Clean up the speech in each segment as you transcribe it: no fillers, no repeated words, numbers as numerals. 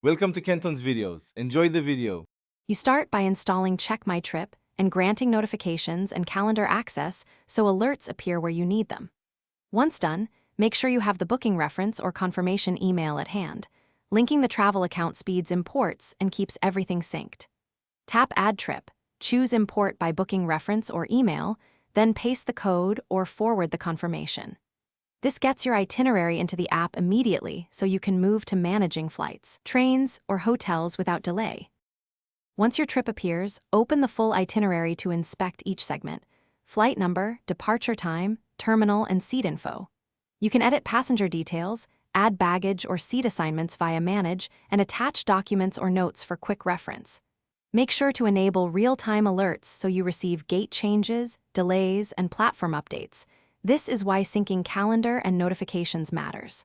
Welcome to Kenton's videos. Enjoy the video. You start by installing Checkmytrip and granting notifications and calendar access so alerts appear where you need them. Once done, make sure you have the booking reference or confirmation email at hand. Linking the travel account speeds imports and keeps everything synced. Tap Add Trip, choose Import by booking reference or email, then paste the code or forward the confirmation. This gets your itinerary into the app immediately so you can move to managing flights, trains, or hotels without delay. Once your trip appears, open the full itinerary to inspect each segment: flight number, departure time, terminal, and seat info. You can edit passenger details, add baggage or seat assignments via Manage, and attach documents or notes for quick reference. Make sure to enable real-time alerts so you receive gate changes, delays, and platform updates. This is why syncing calendar and notifications matters.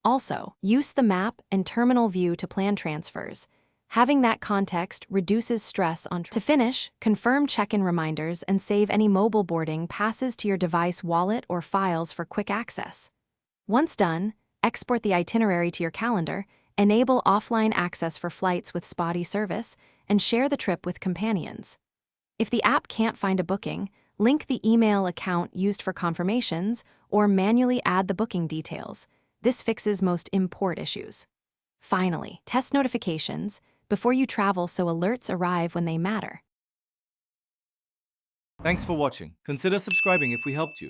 Also, use the map and terminal view to plan transfers. Having that context reduces stress on To finish, confirm check-in reminders and save any mobile boarding passes to your device wallet or files for quick access. Once done, export the itinerary to your calendar, enable offline access for flights with spotty service, and share the trip with companions. If the app can't find a booking, link the email account used for confirmations or manually add the booking details. This fixes most import issues. Finally, test notifications before you travel so alerts arrive when they matter. Thanks for watching. Consider subscribing if we helped you.